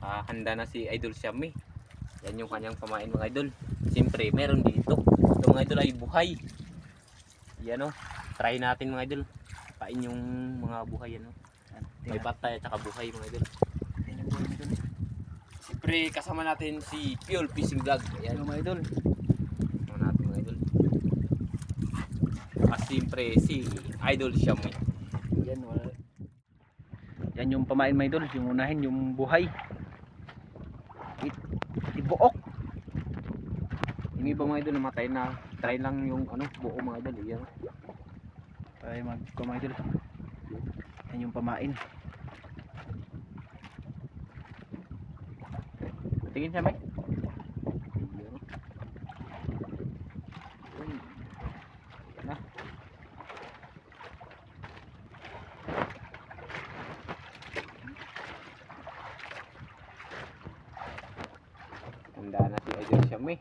handa na si Idol Xiaomi. Yan yung kanyang pamain mga idol. Siyempre meron dito. Ito mga idol ay buhay. Yan o. Try natin mga idol. Pain yung mga buhay yan o. May patay at saka buhay mga idol. Yan yung buhay mga idol. Siyempre kasama natin si Piol Fishing Vlog. Ayan Yan mga idol. kasama natin mga idol. At siyempre si Idol Xiaomi. Yan, yan yung pamain mga idol. Yung unahin yung buhay. Ibuok. Yung iba mga idol namatay na. Try lang yung ano, buo mga idol. Yan. Ay mga idol. Yan yung pamain. Tingin siya may. Na. Handa na si Idol Xiaomi.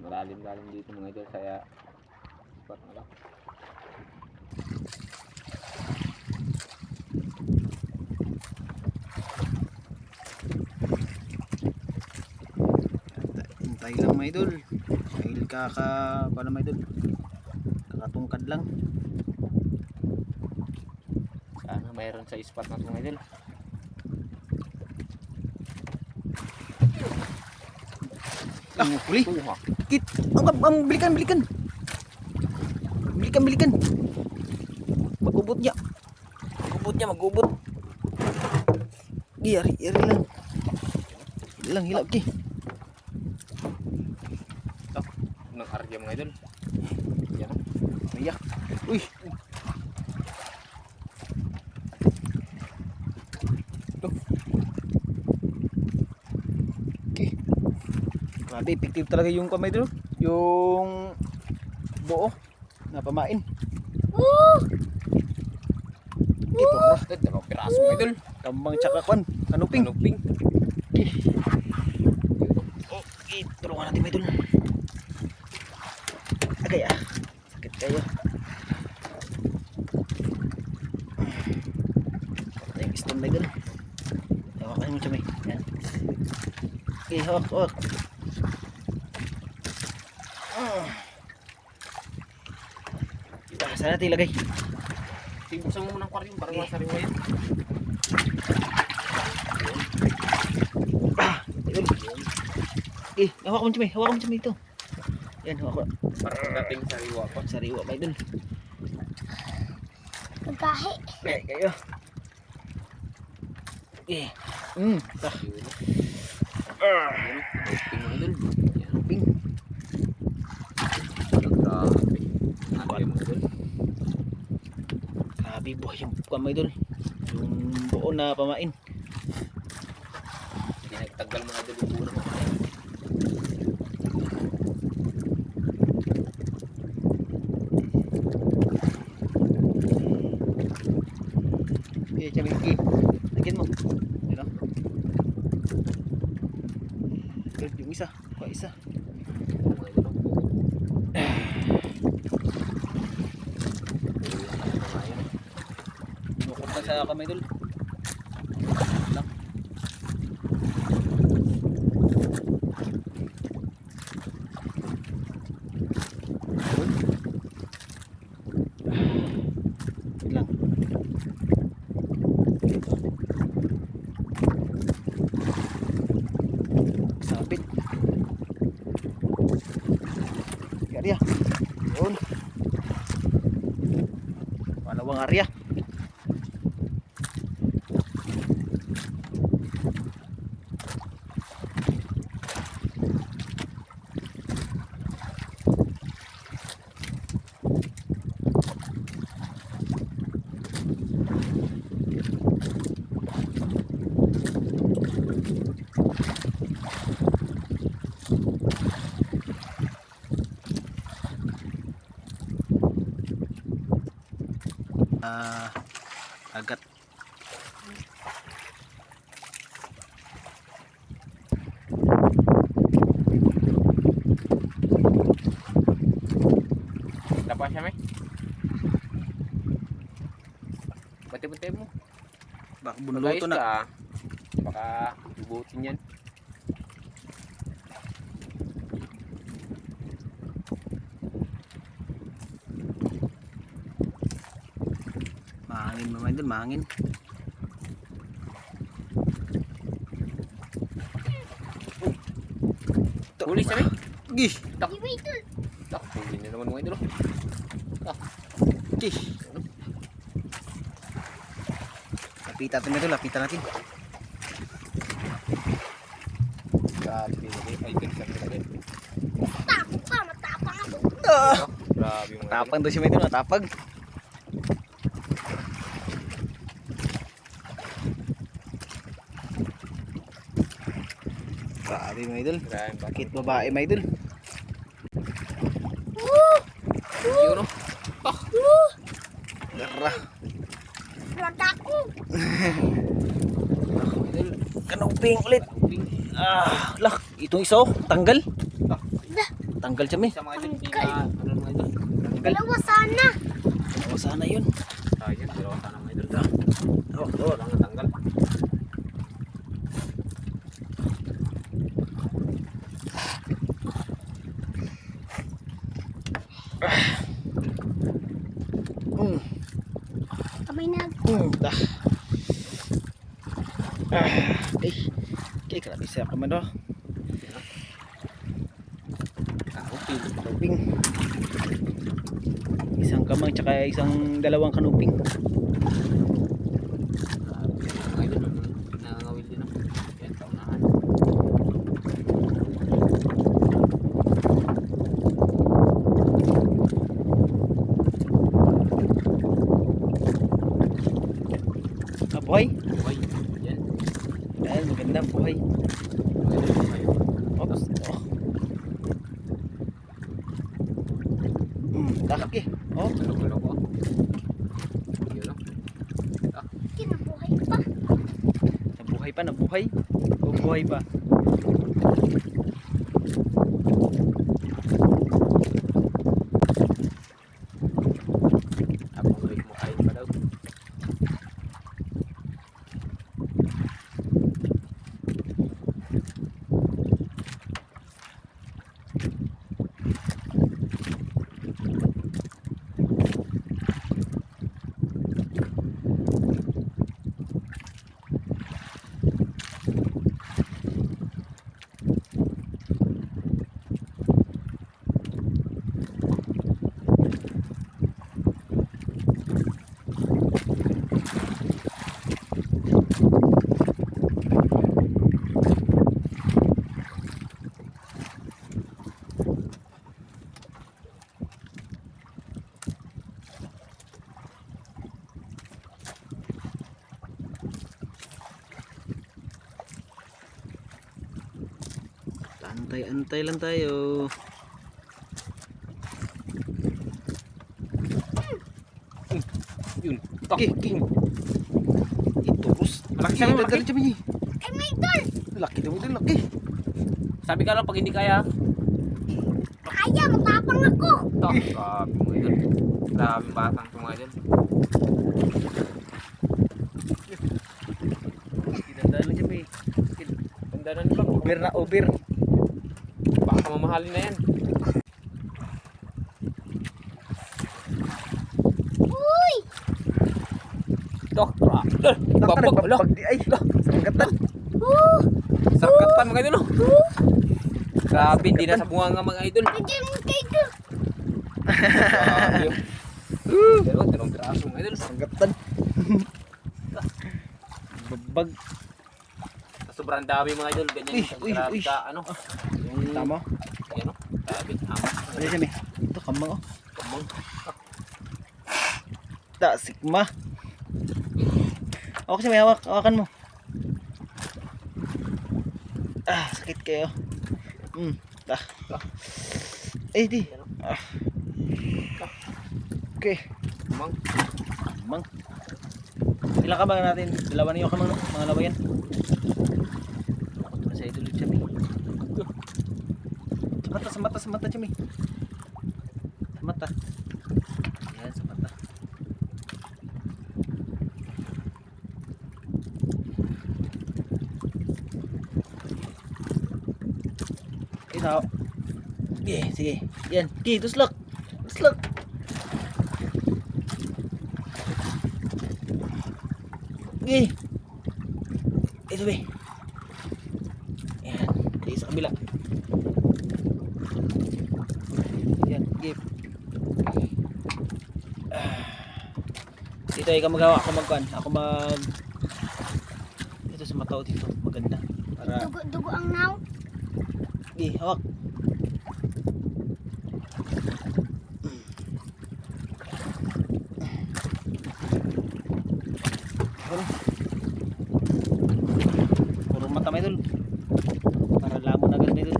Malalim-lalim dito mga idol, kaya spot na lang. Hintay lang mga idol. Dahil paano mga idol? Kakatungkad lang. Sana mayroon sa spot na ito mga idol. Huli. Kit. Ang balikan. Balikan. Magubot niya. Magubot. Yari lang. Hilap ki. Nang arya mga idol. Yan. Mayak. Uy. Okay. Grabe, effective talaga yung kamay dito. Yung buo na pamain. Ito ko. Dalawang piraso mga idol. Tambang tsaka kwan. Kanuping. Kanuping. Okay, tulungan natin mga idol. Agay sakit kayo. Ito yung stone mga idol. Hawakan mo siya may. Yan. Okay, hawak. Saan natin ilagay? Buksan mo muna ang aquarium para masariwa yan. Idol. Hawakan mo siya may ito. Yan, hawak ko. Para pagdating sariwa pa. Sariwa mga idol. Pagkahi. Okay, kayo. Ito. Yun. Kanuping mga idol. Yan. Ping. Grabe. Arya mga idol. Grabe buhay yung kamay idol. Yung buo na pamain. Hindi nagtagal mga idol yung buo na pamain. Okay, siya may lagyan mo. Yan o. Yung isa. Kuha isa. Mga idol. Bukod pa sa kamay idol. Lang. Yun lang. Sabit. Area. Yun. Panawang area. agat pa siya, may. Bati-bati mo. Baka Guys bunuluto na. ka, baka lubutin yan. Mahangin mga idol, mahangin. Huli siya, may. Gih, Tak, huli na naman mga idol. gih. Lapitan natin ito, lapitan natin. Grabe, ay, pinsan talaga. Takot ka, matapang ako. Ah, Grabe mga idol. tapang daw siya mga idol, natapag. Grabe mga idol. Grabe, Bakit babae mga idol? yun, no? Gara. Wala ako. Kanuping ulit. Ah, lah, itong isa oh, tanggal. Tanggal siya may. Sa mga idol, ano mga idol? Dalawa sana. Oh, sana yun. Sayang, dalawa sana mga idol. Oh, Wala nga tanggal. mm, Kamay na. dah. Okay. Okay, grabe siya ka man oh. Kanuping. Kanuping. Isang kamang tsaka isang dalawang kanuping. Mga idol, nangangawil din ako. Yan, paunahan. Ah, buhay. Buhay. Yan. Ayan, maganda buhay. Mga idol, buhay. Oops. Oh. Laki. Oh, Galok-galok ko. Yun, no? Kinabuhay pa. nabuhay pa, nabuhay. O buhay pa. Abang guys mo kain pa daw. Antay-antay lang tayo. Yun. Tak. Okay, king. Ito, bus. Malaki siya, malaki. Dali siya, Mini. Ay, may idol. Laki daw ito, laki. Sabi ka lang pag hindi kaya. Kaya, matapang ako. Tak. Grabe mga idol. Grabe batang ito mga idol. Dinadaan lang siya, Mini. Tandanan lang. Over na over. Baka mamahalin na yan. Uy! Tak. Grabe. Babag. Wala. Pag di ay. Sangkatan. Sarkatan mga idol. Oh. Grabe. Hindi na sa bunga nga mga idol. Nandiyan mo kay idol. Grabe yun. Dalawang piraso mga idol. Sangkatan. Babag. Sobrang dami mga idol. Ganyan Uy, yung uy, grabe uy. ka ano. Yung Tama. Yan o. Grabe. Tama. Dali siya, Mini. Ito, kamang oh. Kamang. Da, sigma. Ako kasi may hawak. Hawakan mo. Ah, sakit kayo. Da. Eh, di. Ah. Okay. Kamang. Mang. Ilang kamang natin? Dalawa na yung kamang, no? Mga lawayan. Takot na sa idol siya, May. Sa mata, sa mata, sa mata, siya, May. Sa mata. sa... Sige, sige. Yan. Sige, tuslak. Tuslak. Sige. Ito be. Yan. Sige, sa kabila. Yan, sige. Dito ikaw magawa, ako magkuhan. Ako mag... Ito sa mataw dito. Maganda. Para... Dugo ang naw. Sige, hawak. Puro mata may dul. Para lamon agad may dul.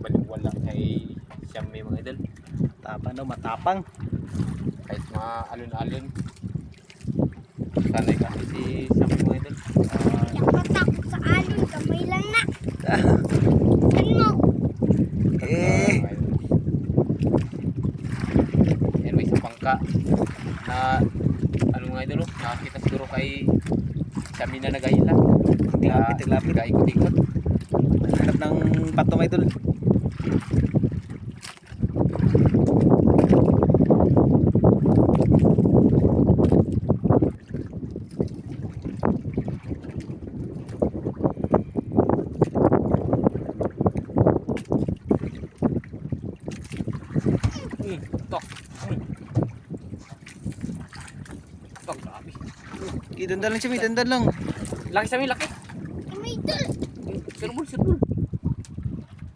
Baliwala kay Xiaomi mga idol. Tapang daw, matapang. Kahit mga alon-alon. Sanay kasi si Xiaomi mga idol. Yung patakot sa alon, kamay lang na. Ano? Yan may isang pangka na ano mga idol, nakakita siguro kay Xiaomi na nagahila. Tiglapit. Ikot-ikot. Hanap ng pato may dul. Tok. Tok, grabe. Dandan lang siya, may dandan lang. Laki Xiaomi, laki. Kamay dul. Sirbol, sirbol.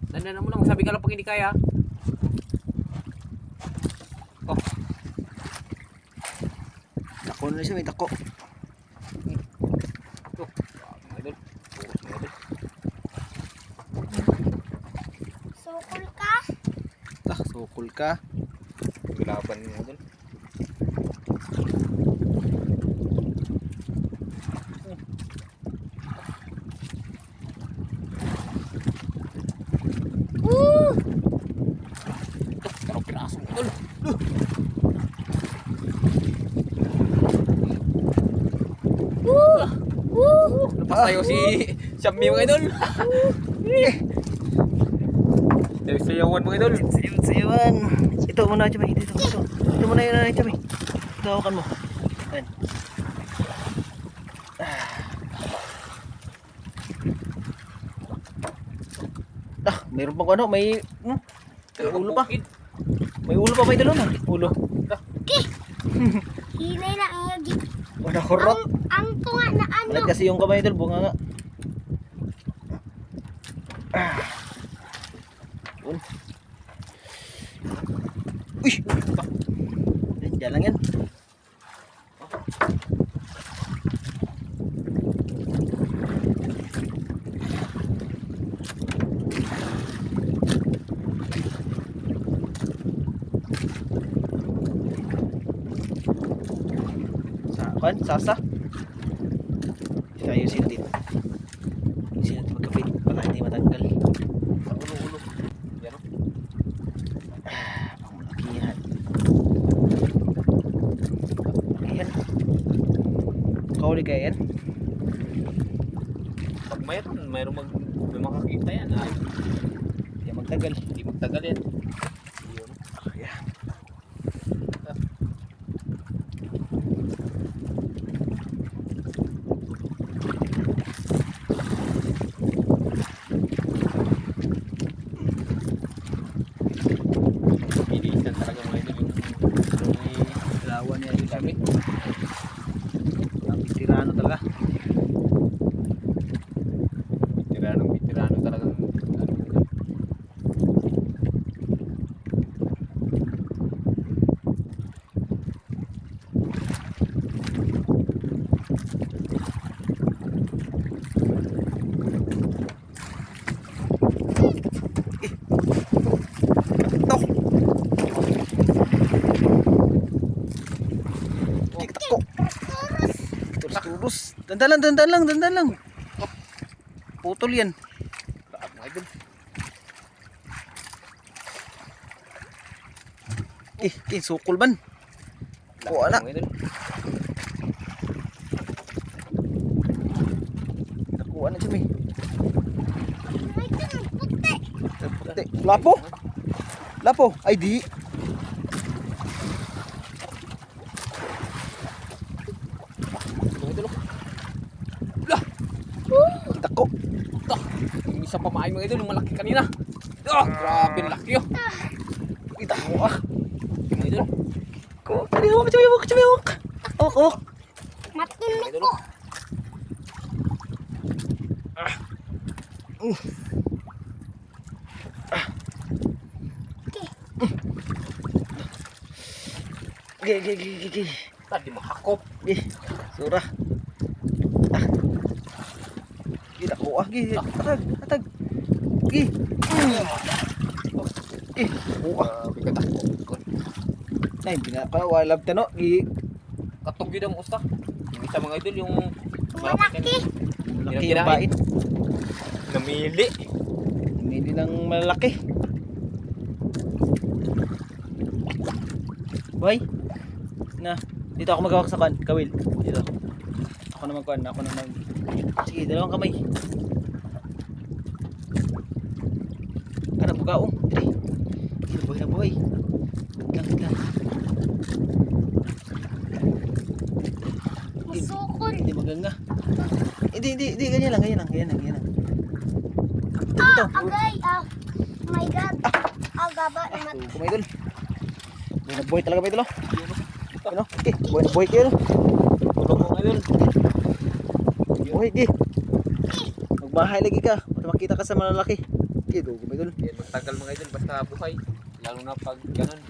Dandanan mo lang, sabi ka lang pag hindi kaya. Oh, Dako na siya, may dako. tok. Mga idol. Purot mga idol. Sukol ka. Sukul ka. Gulaban mga idol. Tok, piraso mga idol. Lepas tayo si Xiaomi mga idol. Tayo sayawan mga idol. Sayawan. Ito muna, Chamay. Ito muna yun, Chamay. Ito, hawakan mo. Ayan. Mayroon pang ano, may ulo pa. May ulo pa, may dalon. Ulo. Hinay na ang yagi. Wala kurot. Ang tunga na ano. Malat kasi yung kamay dal, bunga nga. Yun. Uy! Diyan lang yan. Sasa. Ayusin din. Ayusin natin magkapit para hindi matanggal. Ulo-ulo. Yan o. Ang malakihan. Ayan. Kauli kaya yan? Pag mayroon may makakita yan. Ay, Hindi magtagal. hindi magtagal yan. Yun. Ayan. Bilisan talaga mga idol yung Lawan niya yung Xiaomi. Ang tirano talaga. Veterano talagang ano. Dandan lang. Putol yan. Taas mga idol. Sukol ban. Kuha na. Mga idol. Nakuha na siya, may. May ito ng puti. Puti. Lapo. Ay, di. Mga idol. Kita ko. Yung isa pamain mga idol, yung malaki kanina. Grabe laki oh. Kita ko Mga idol. Chumewak. Oh. Matulog Idol. ko. Gigi. Tadi mahakop. Surah. Kita ko Gi. Atag. Gi. Grabe katakot. Ay, wala tano. Gi. Katog yun ang usta. Yung isa mga idol, yung Malaki. Laki yung bait. namili. Hindi ng malaki. Boy. Na, dito ako magawak sa kawil. Dito. Ako na mag. Sige, dalawang kamay. Kana bukaong. Dire. Sige, buhay. Lang. Masukol. Hindi maganga. Hindi, ganyan lang. Agay. Oh my God. Gaba naman. Kumay dun. Buhay talaga may dalo. Ano? Okay, buhay kayo. Tulong mo ngayon. Buhay, di. Magbahay lagi ka. Para makita ka sa malalaki. Okay, kumay dun. Yan, magtagal mga idol, basta buhay. Lalo na pag ganun.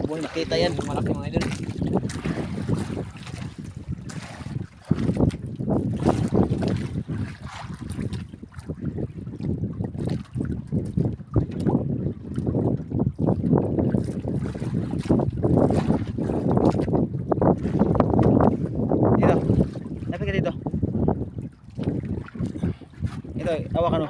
Buhay, makita yan. Yung malaki mga idol. Dito. Lapit ka dito. Ito, hawakan mo.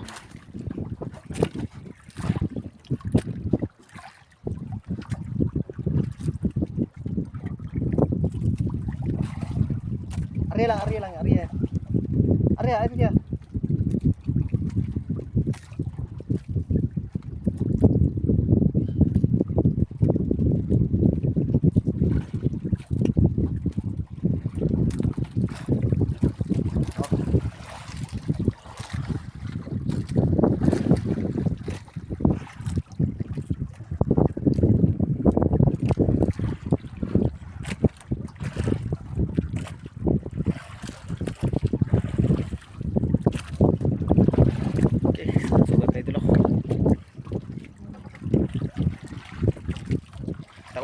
Arya. Arya ka.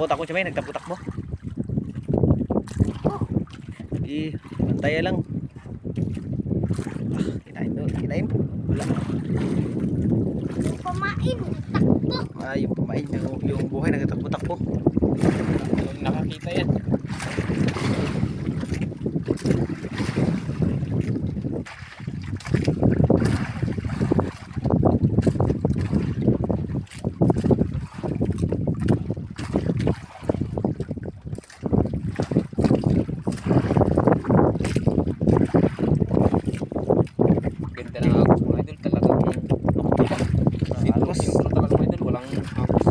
Takot siya may nagtaputak mo. Bantaya lang. Kinain. Wala. Yung pamain. Takbo. Yung pamain, yung buhay nagtaputak-takbo. Nakakita yan. Ganda na ako mga idol, talagang sintro talaga mga idol, walang hapos.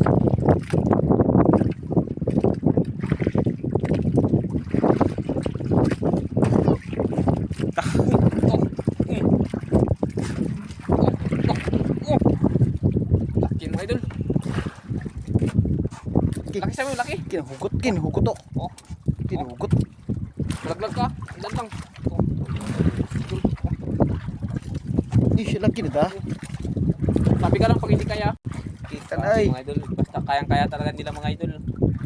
Laki mga idol. Laki sa mga laki. Kinuhugot to. Oh, Kinuhugot. laglag ka. Ilan lang. Siya laki na da. Sabi ka lang pag hindi kaya. Kita na ay. Mga idol, basta kayang-kaya talaga nila mga idol.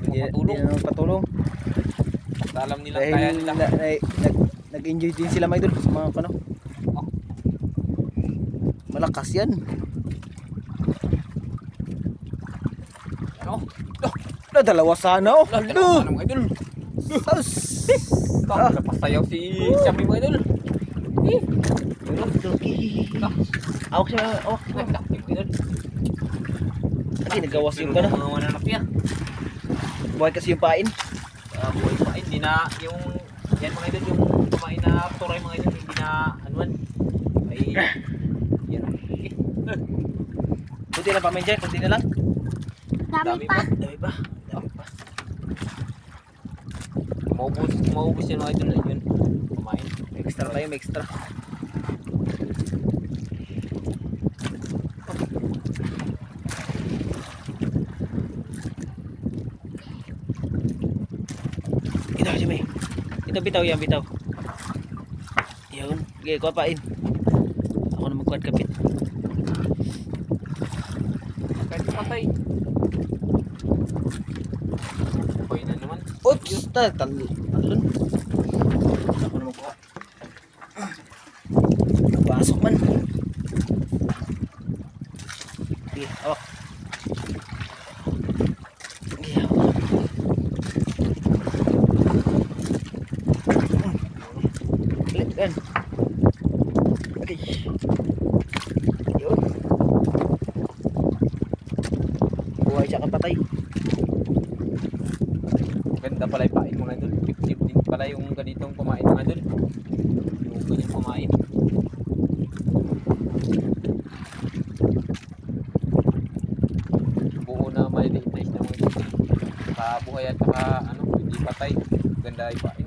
Hindi Hindi patulong. na patulong. Basta alam nila Dahil kaya nila. nag-enjoy din sila mga idol sa mga ano. Malakas yan. Ano? Dalawa sana oh. Dalawa sana mga idol. Sus. Ah, napasayaw si Chami mga idol. Eh, yun o. Ah, Awak siya, awak. nagtakip mga idol. Hindi, nagawas yung Pero gano'n. mga mananapya. Buhay kasi yung pain. Buhay pa, hindi na yung yan mga idol, yung kumain na turay mga idol, hindi na anuan. Ay, yan. Okay. Kunti na pa, Menjay. Kunti na lang. Dami pa. Dami pa. Dami pa. Maubos yan mga idol, yun. Kumain. May extra tayo, may extra. Ito, Jimmy. Ito, bitaw yan, bitaw. Yun. Okay, kuha pain. Ako na magkuhan kapit. Kahit patay. Okay na naman. Oops! Talon. Ako na magkuha. Pasok man. Okay, awak. Okay, awak. Ulit, yan. Okay. Yun. Buhay siya kang patay. Ganda pala yung pain mga idol. 50 din pala yung ganitong kumain mga idol. Yung ganyang kumain. Buo na maliliit na isda mga idol. Kabuhay at saka ano, hindi patay. Ganda yung pain.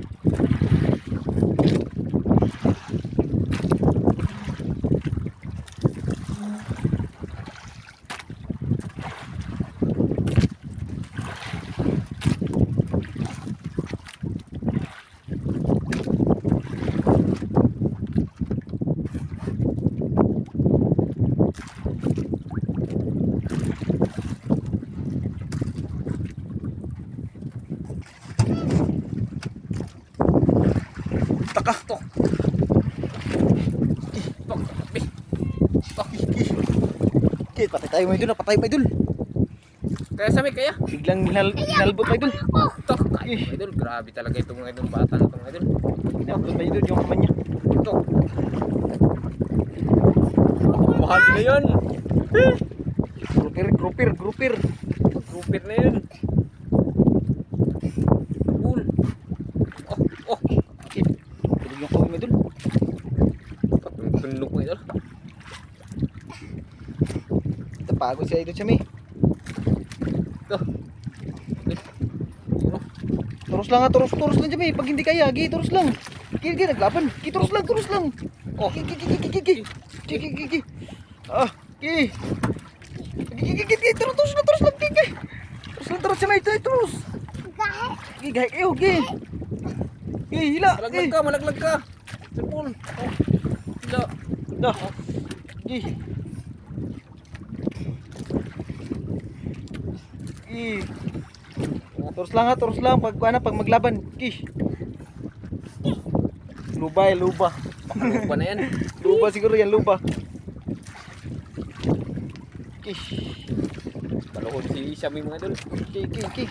Taka to. Okay, patay tayo may idol, patay may idol. Kaya sa may kaya. Biglang hinalbot may idol. Ito, kain mga idol. Grabe talaga itong mga idol bata na itong mga idol. Hinalbot may idol yung kamay niya. Ito. Mahal na yan. Grouper. Grouper na yan. Cool. Oh. Okay. Tulog yung kamay may idol. Tunlok mo ito. Pagod siya idol siya may. Ito. Turus lang ha, turus lang siya may. Pag hindi kaya, turus lang. Gigi, naglaban. Turus lang. Oh. Gigi. Ah, gigi. Gigi, turus lang, gigi. Turus siya may, turus. Gigi, gigi. Gigi, hila. Malaglag ka. Cellphone. Oh. Hila. Dah. Gigi. Turus lang pag maglaban. Luba. Lupa na yan. Luba siguro yan, luba. Baluhod si Shami mga idol. Ki.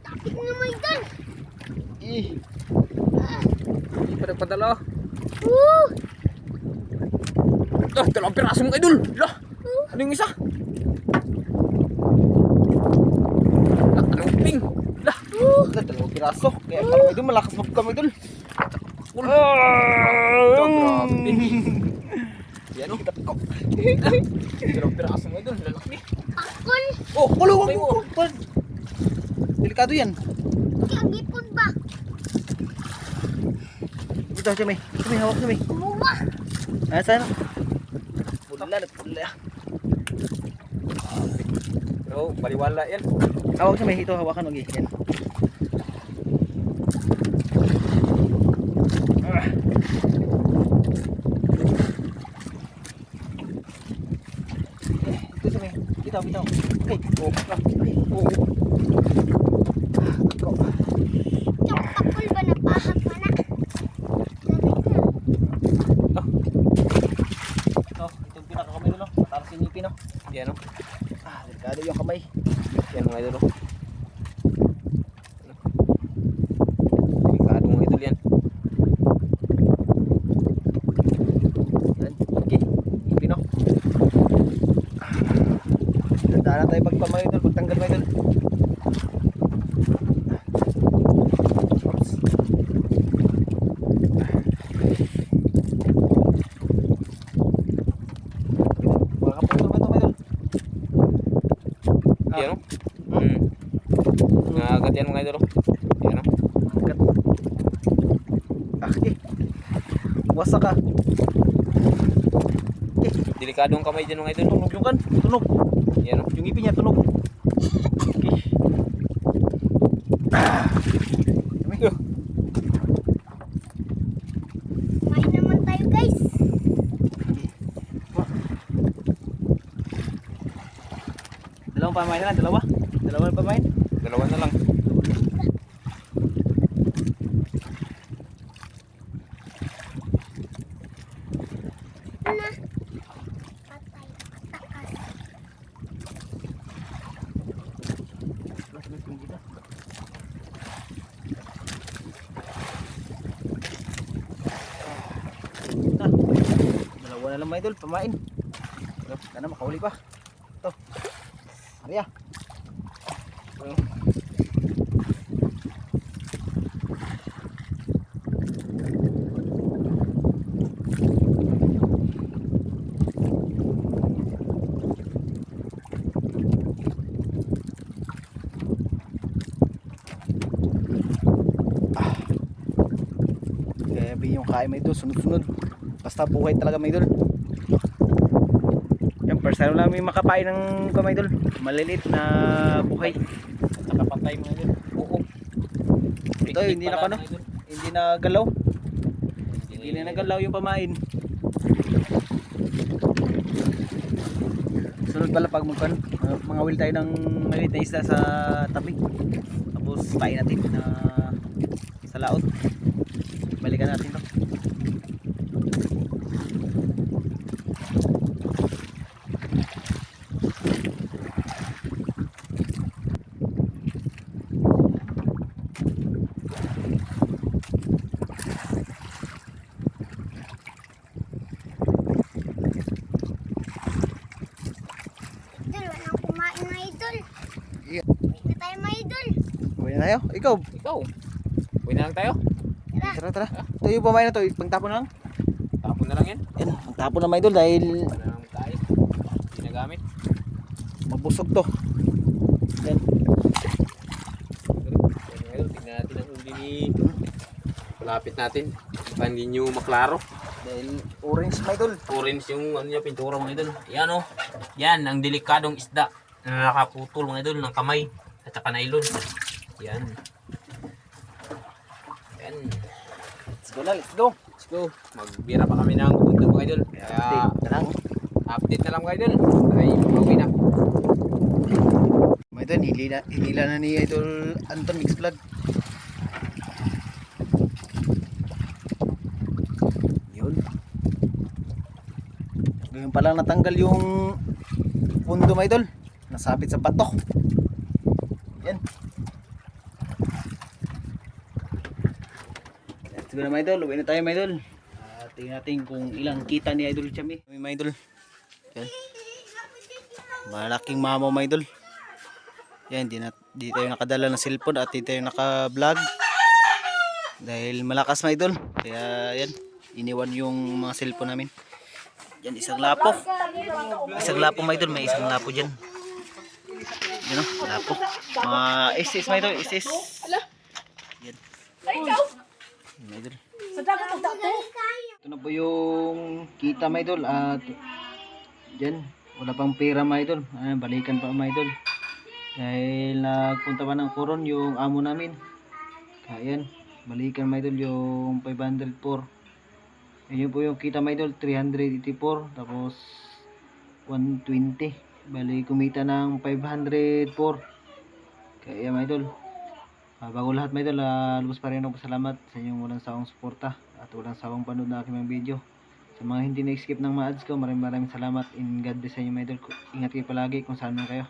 Tapik na mo idol. Hindi pa nagpadala. Woo! Dalawang piraso mga idol. Ano yung isa? Anong ping? Dalawang piraso. Kaya parang idol, malakas kami idol. Grabe. Yan o. Dalawang piraso mga idol. Lalaki. Pakon. Oh, Kulawang patay mo. mo. Delikado yan. Kagipon ba? Dito siya may. Hawak siya may. Kumuha. Sana. Pula. Pero baliwala yan. Hawak siya may. Ito hawakan mo. Yan. Ito siya may. Bitaw. Okay. Yung pakol ba na pahag pa na? Itong pinakakamay doon. Matalas yung ngipin. Yan o. Delikado yung kamay. Yan mga idol o. tayo mga idol, pagtanggal mga idol. Oops. Baka putol ba ito mga idol? Yan o. Nangagat yan mga idol. Yan o. Angkat. Okay. Wasak ka. Delikado ang kamay dyan mga idol. Tunog yung kan. Tunog. Yan o. Yung ngipin niya tunog. Okay. Dami. Kumain naman tayo guys. Dalawang pamain na lang. Dalawa. Dalawa na pamain. Dalawa na lang. Na. Patay. Takas. Na. Dalawa na lang mga idol. Pamain. Sana makahuli pa. Ito. Maria. Grabe yung kain mga idol. Sunod-sunod. Basta buhay talaga mga idol. Yung first time lang may makapain ng kamay idol. Maliliit na buhay. Nakapatay mga idol. Oo. Ito hindi na ano. Hindi na galaw. Hindi na nagalaw yung pamain. Sunod pala pag mga will tayo ng maliit na isda sa tabi. Tapos pain natin na sa laot. Balikan natin to. Idol, walang kumain na idol. Yeah. Hindi na tayo mga idol. Uwi na tayo. Ikaw. Ikaw. Uwi na lang tayo. Tara tara. Ito yung pamain na to. Pangtapon na lang. Tapon na lang yan. Yan. Pangtapon na mga idol dahil Wala na lang tayo. Hindi na gamit. mabusog to. Yan. Yan mga idol. Tingnan natin ang huli ni... Palapit natin. Baka hindi nyo maklaro. Dahil orange mga idol. Orange yung ano niya, pintura mga idol. Yan o. Yan, ang delikadong isda na nakaputol mga idol ng kamay at saka nylon. Yan. Yan. Let's go na. Let's go. Let's go. Magbira pa kami ng punto mga idol. Kaya Update na lang. update na lang mga idol. Ay, mauwi na. Mga idol, hinila na ni Idol Anton Mix Vlog. Yun. Ngayon pa lang natanggal yung pundo mga idol. Nasabit sa bato. Yan. Let's go na mga idol. Uwi na tayo mga idol. Tingnan natin kung ilang kita ni Idol Chami. Mga idol. Yan. Malaking mamaw mga idol. Yan, di tayo nakadala ng cellphone at di tayo naka-vlog. Dahil malakas mga idol. Kaya yan, iniwan yung mga cellphone namin. Yan, isang lapo. Isang lapo mga idol, may isang lapo dyan. Yan o, lapo. Mga isis mga idol, isis. Yan. Mga idol. Ito na po yung kita mga idol at dyan, wala pang pera mga idol. Balikan pa mga idol. Dahil nagpunta pa ng Coron yung amo namin. Kaya yan, balikan mga idol yung 504. Ayun po yung kita mga idol, 384. Tapos 120. Bali kumita ng 504. Kaya mga idol, bago lahat mga idol, lubos pa rin ako salamat sa inyong walang sawang suporta at walang sawang panood na aking mga video. Sa mga hindi na-skip ng mga ads ko, maraming salamat. In God bless sa inyo mga idol. Ingat kayo palagi kung saan man kayo.